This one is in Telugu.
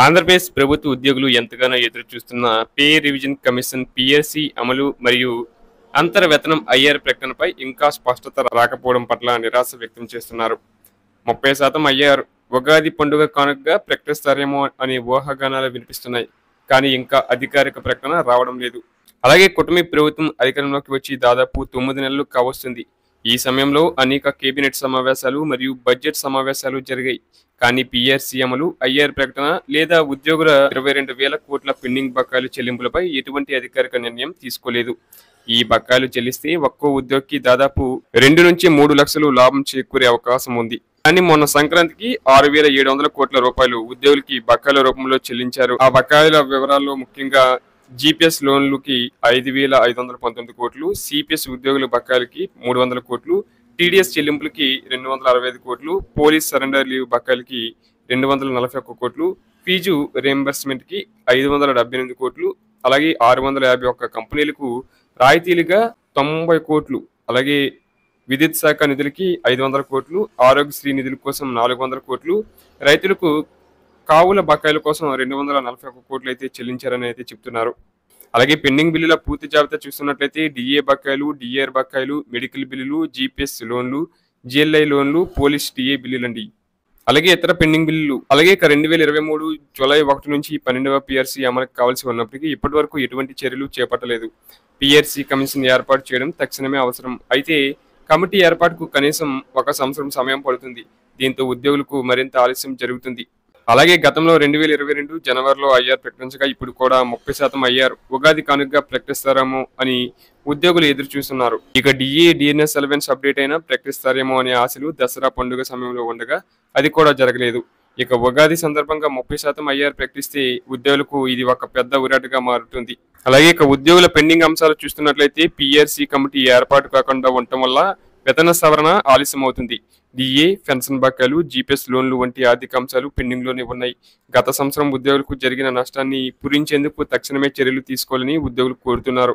ఆంధ్రప్రదేశ్ ప్రభుత్వ ఉద్యోగులు ఎంతగానో ఎదురుచూస్తున్న పే రివిజన్ కమిషన్ పిఎస్సి అమలు మరియు అంతర వేతనం ఐఆర్ ప్రకటనపై ఇంకా స్పష్టత రాకపోవడం పట్ల నిరాశ వ్యక్తం చేస్తున్నారు. 30% ఐఆర్ ఉగాది పండుగ కానుకగా ప్రకటిస్తారేమో అనే ఊహాగానాలు వినిపిస్తున్నాయి. కానీ ఇంకా అధికారిక ప్రకటన రావడం లేదు. అలాగే కూటమి ప్రభుత్వం అధికారంలోకి వచ్చి దాదాపు 9 నెలలు కావస్తుంది. ఈ సమయంలో అనేక కేబినెట్ సమావేశాలు మరియు బడ్జెట్ సమావేశాలు జరిగాయి. కానీ పిఆర్సీ అమలు, ఐఆర్ ప్రకటన లేదా ఉద్యోగుల 22,000 కోట్ల పెండింగ్ బకాయిలు చెల్లింపులపై ఎటువంటి అధికారిక నిర్ణయం తీసుకోలేదు. ఈ బకాయిలు చెల్లిస్తే ఒక్కో ఉద్యోగికి దాదాపు 2 నుంచి 3 లక్షలు లాభం చేకూరే అవకాశం ఉంది. కానీ మొన్న సంక్రాంతికి 6,700 కోట్ల రూపాయలు ఉద్యోగులకి బకాయిల రూపంలో చెల్లించారు. ఆ బకాయిల వివరాల్లో ముఖ్యంగా జీపీఎస్ లోన్లకి 5,519 కోట్లు, సిపిఎస్ ఉద్యోగుల బకాయిలకి 300 కోట్లు, టీడీఎస్ చెల్లింపులకి 265 కోట్లు, పోలీస్ సరెండర్ లీవ్ బకాయిలకి 241 కోట్లు, ఫీజు రియంబర్స్మెంట్ కి 578 కోట్లు, అలాగే 651 కంపెనీలకు రాయితీలుగా 90 కోట్లు, అలాగే విద్యుత్ శాఖ నిధులకి 500 కోట్లు, ఆరోగ్యశ్రీ నిధుల కోసం 400 కోట్లు, రైతులకు కావుల బకాయిల కోసం 241 కోట్లు అయితే చెల్లించారని అయితే చెప్తున్నారు. అలాగే పెండింగ్ బిల్లుల పూర్తి జాబితా చూస్తున్నట్లయితే డిఏ బకాయిలు, డిఆర్ బకాయిలు, మెడికల్ బిల్లులు, జీపీఎస్ లోన్లు, జిఎల్ఐ లోన్లు, పోలీస్ టీఏ బిల్లులండి. అలాగే ఇతర పెండింగ్ బిల్లులు. అలాగే 2023 జూలై 1 నుంచి 12వ పిఆర్సీ అమలుకు కావాల్సి ఉన్నప్పటికీ ఇప్పటి వరకు ఎటువంటి చర్యలు చేపట్టలేదు. పిఆర్సీ కమిషన్ ఏర్పాటు చేయడం తక్షణమే అవసరం. అయితే కమిటీ ఏర్పాటుకు కనీసం 1 సంవత్సరం సమయం పడుతుంది. దీంతో ఉద్యోగులకు మరింత ఆలస్యం జరుగుతుంది. అలాగే గతంలో 2022 జనవరిలో ఐఆర్ ప్రకటించగా ఇప్పుడు కూడా 30% ఐఆర్ ఉగాది కానుకగా ప్రకటిస్తారేమో అని ఉద్యోగులు ఎదురు చూస్తున్నారు. ఇక డిఏ, డిఎన్ఎస్ అలవెన్స్ అప్డేట్ అయినా ప్రకటిస్తారేమో అనే ఆశలు దసరా పండుగ సమయంలో ఉండగా అది కూడా జరగలేదు. ఇక ఉగాది సందర్భంగా 30% ఐఆర్ ప్రకటిస్తే ఉద్యోగులకు ఇది ఒక పెద్ద ఊరటగా మారుతుంది. అలాగే ఇక ఉద్యోగుల పెండింగ్ అంశాలు చూస్తున్నట్లయితే పిఆర్సీ కమిటీ ఏర్పాటు కాకుండా ఉండటం వల్ల వేతన సవరణ ఆలస్యం అవుతుంది. డిఏ, పెన్షన్ బకాయిలు, జీపీఎస్ లోన్లు వంటి ఆర్థిక అంశాలు పెండింగ్ లోనే ఉన్నాయి. గత సంవత్సరం ఉద్యోగులకు జరిగిన నష్టాన్ని పూరించేందుకు తక్షణమే చర్యలు తీసుకోవాలని ఉద్యోగులు కోరుతున్నారు.